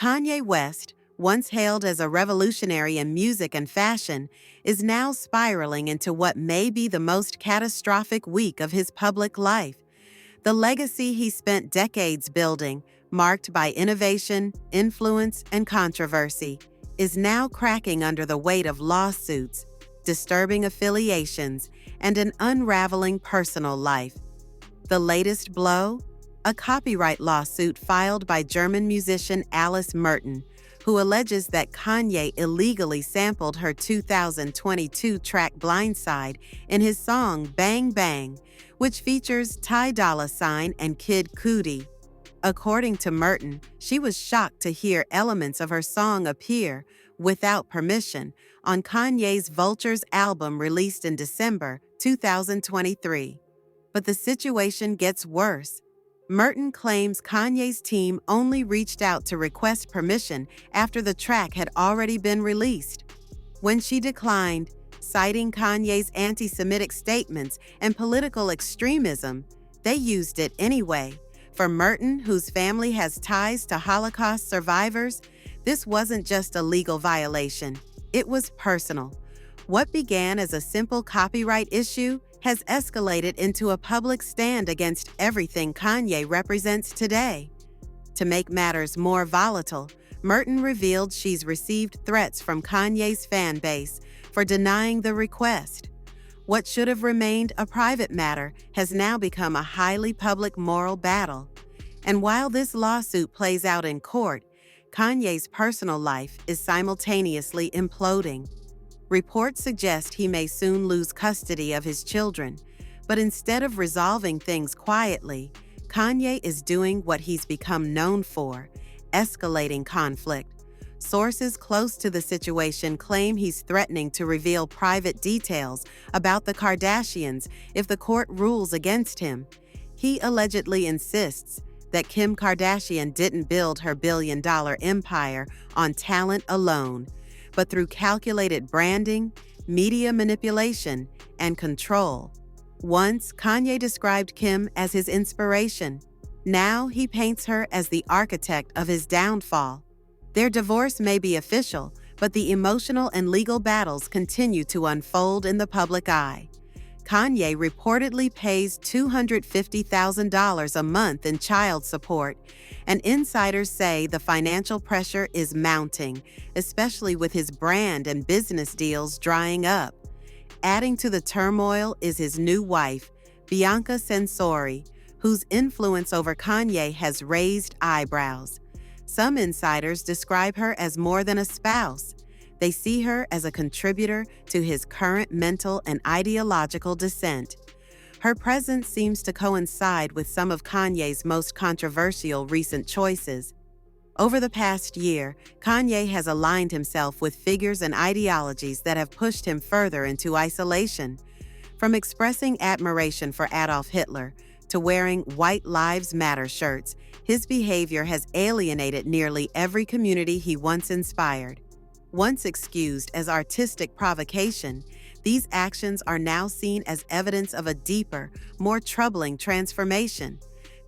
Kanye West, once hailed as a revolutionary in music and fashion, is now spiraling into what may be the most catastrophic week of his public life. The legacy he spent decades building, marked by innovation, influence, and controversy, is now cracking under the weight of lawsuits, disturbing affiliations, and an unraveling personal life. The latest blow? A copyright lawsuit filed by German musician Alice Merton, who alleges that Kanye illegally sampled her 2022 track Blindside in his song Bang Bang, which features Ty Dolla $ign and Kid Cudi. According to Merton, she was shocked to hear elements of her song appear, without permission, on Kanye's Vultures album released in December 2023. But the situation gets worse. Merton claims Kanye's team only reached out to request permission after the track had already been released. When she declined, citing Kanye's anti-Semitic statements and political extremism, they used it anyway. For Merton, whose family has ties to Holocaust survivors, this wasn't just a legal violation, it was personal. What began as a simple copyright issue has escalated into a public stand against everything Kanye represents today. To make matters more volatile, Merton revealed she's received threats from Kanye's fan base for denying the request. What should have remained a private matter has now become a highly public moral battle. And while this lawsuit plays out in court, Kanye's personal life is simultaneously imploding. Reports suggest he may soon lose custody of his children, but instead of resolving things quietly, Kanye is doing what he's become known for, escalating conflict. Sources close to the situation claim he's threatening to reveal private details about the Kardashians if the court rules against him. He allegedly insists that Kim Kardashian didn't build her billion-dollar empire on talent alone, but through calculated branding, media manipulation, and control. Once, Kanye described Kim as his inspiration. Now he paints her as the architect of his downfall. Their divorce may be official, but the emotional and legal battles continue to unfold in the public eye. Kanye reportedly pays $250,000 a month in child support, and insiders say the financial pressure is mounting, especially with his brand and business deals drying up. Adding to the turmoil is his new wife, Bianca Censori, whose influence over Kanye has raised eyebrows. Some insiders describe her as more than a spouse. They see her as a contributor to his current mental and ideological descent. Her presence seems to coincide with some of Kanye's most controversial recent choices. Over the past year, Kanye has aligned himself with figures and ideologies that have pushed him further into isolation. From expressing admiration for Adolf Hitler to wearing White Lives Matter shirts, his behavior has alienated nearly every community he once inspired. Once excused as artistic provocation, these actions are now seen as evidence of a deeper, more troubling transformation.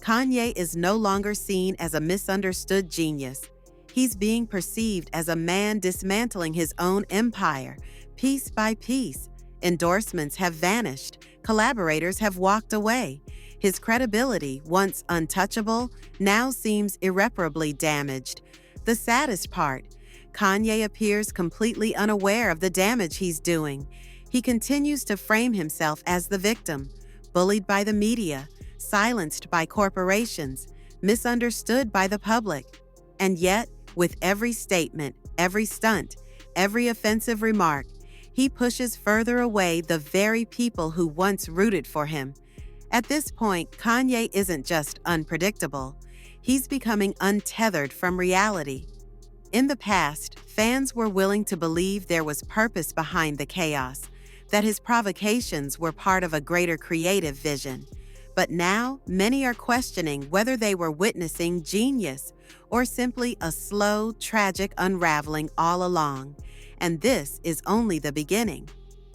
Kanye is no longer seen as a misunderstood genius. He's being perceived as a man dismantling his own empire, piece by piece. Endorsements have vanished. Collaborators have walked away. His credibility, once untouchable, now seems irreparably damaged. The saddest part, Kanye appears completely unaware of the damage he's doing. He continues to frame himself as the victim, bullied by the media, silenced by corporations, misunderstood by the public. And yet, with every statement, every stunt, every offensive remark, he pushes further away the very people who once rooted for him. At this point, Kanye isn't just unpredictable. He's becoming untethered from reality. In the past, fans were willing to believe there was purpose behind the chaos, that his provocations were part of a greater creative vision. But now, many are questioning whether they were witnessing genius or simply a slow, tragic unraveling all along. And this is only the beginning.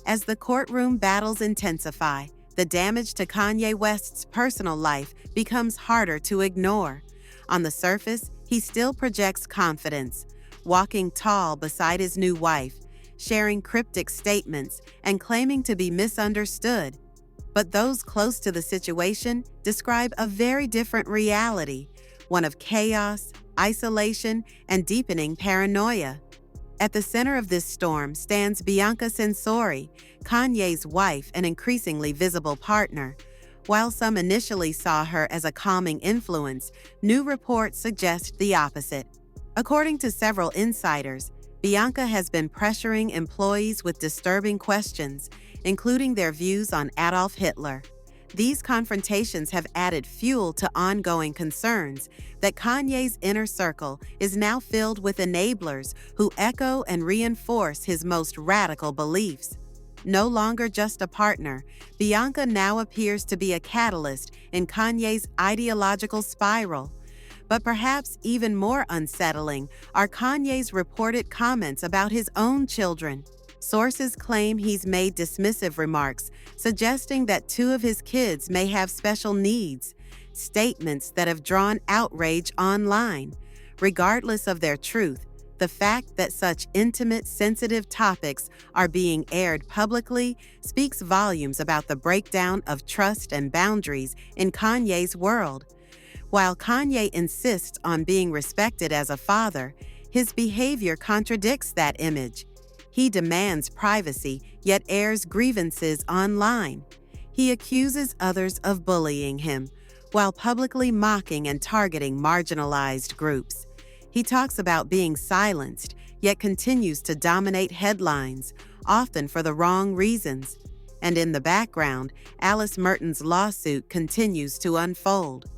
As the courtroom battles intensify, the damage to Kanye West's personal life becomes harder to ignore. On the surface, he still projects confidence, walking tall beside his new wife, sharing cryptic statements and claiming to be misunderstood. But those close to the situation describe a very different reality, one of chaos, isolation, and deepening paranoia. At the center of this storm stands Bianca Censori, Kanye's wife and increasingly visible partner. While some initially saw her as a calming influence, new reports suggest the opposite. According to several insiders, Bianca has been pressuring employees with disturbing questions, including their views on Adolf Hitler. These confrontations have added fuel to ongoing concerns that Kanye's inner circle is now filled with enablers who echo and reinforce his most radical beliefs. No longer just a partner, Bianca now appears to be a catalyst in Kanye's ideological spiral. But perhaps even more unsettling are Kanye's reported comments about his own children. Sources claim he's made dismissive remarks, suggesting that two of his kids may have special needs, statements that have drawn outrage online. Regardless of their truth, the fact that such intimate, sensitive topics are being aired publicly speaks volumes about the breakdown of trust and boundaries in Kanye's world. While Kanye insists on being respected as a father, his behavior contradicts that image. He demands privacy, yet airs grievances online. He accuses others of bullying him, while publicly mocking and targeting marginalized groups. He talks about being silenced, yet continues to dominate headlines, often for the wrong reasons. And in the background, Alice Merton's lawsuit continues to unfold.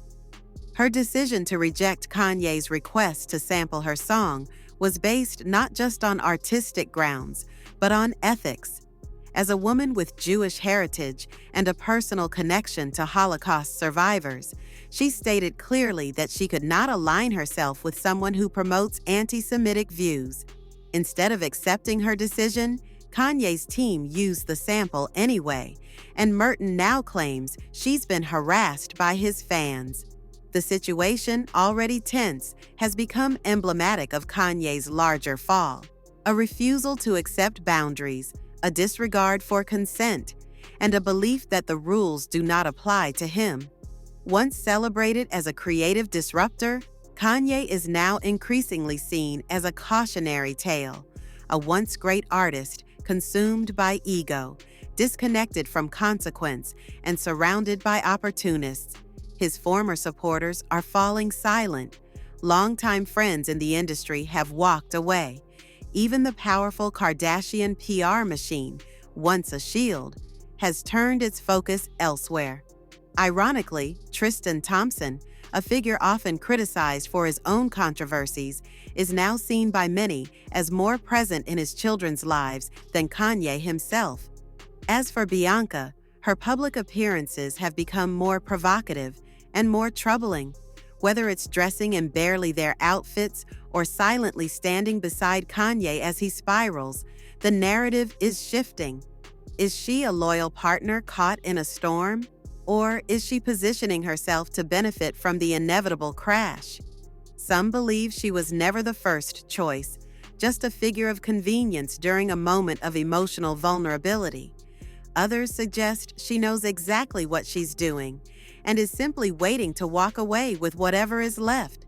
Her decision to reject Kanye's request to sample her song was based not just on artistic grounds, but on ethics. As a woman with Jewish heritage and a personal connection to Holocaust survivors, she stated clearly that she could not align herself with someone who promotes anti-Semitic views. Instead of accepting her decision, Kanye's team used the sample anyway, and Merton now claims she's been harassed by his fans. The situation, already tense, has become emblematic of Kanye's larger fall. A refusal to accept boundaries, a disregard for consent, and a belief that the rules do not apply to him. Once celebrated as a creative disruptor, Kanye is now increasingly seen as a cautionary tale, a once great artist consumed by ego, disconnected from consequence, and surrounded by opportunists. His former supporters are falling silent. Longtime friends in the industry have walked away. Even the powerful Kardashian PR machine, once a shield, has turned its focus elsewhere. Ironically, Tristan Thompson, a figure often criticized for his own controversies, is now seen by many as more present in his children's lives than Kanye himself. As for Bianca, her public appearances have become more provocative and more troubling. Whether it's dressing in barely their outfits or silently standing beside Kanye as he spirals, the narrative is shifting. Is she a loyal partner caught in a storm? Or is she positioning herself to benefit from the inevitable crash? Some believe she was never the first choice, just a figure of convenience during a moment of emotional vulnerability. Others suggest she knows exactly what she's doing and is simply waiting to walk away with whatever is left.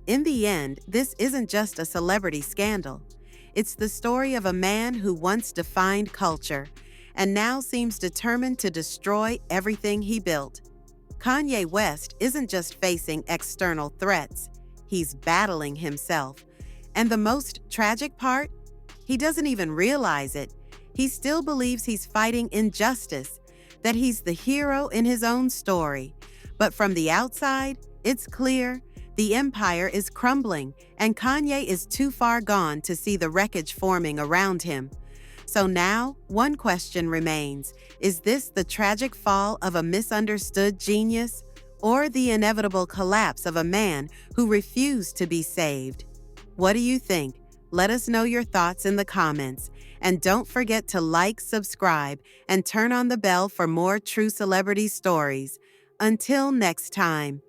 In the end, this isn't just a celebrity scandal. It's the story of a man who once defined culture and now seems determined to destroy everything he built. Kanye West isn't just facing external threats, he's battling himself. And the most tragic part? He doesn't even realize it. He still believes he's fighting injustice, that he's the hero in his own story. But from the outside, it's clear the empire is crumbling, and Kanye is too far gone to see the wreckage forming around him. So now, one question remains: is this the tragic fall of a misunderstood genius, or the inevitable collapse of a man who refused to be saved? What do you think? Let us know your thoughts in the comments. And don't forget to like, subscribe, and turn on the bell for more true celebrity stories. Until next time.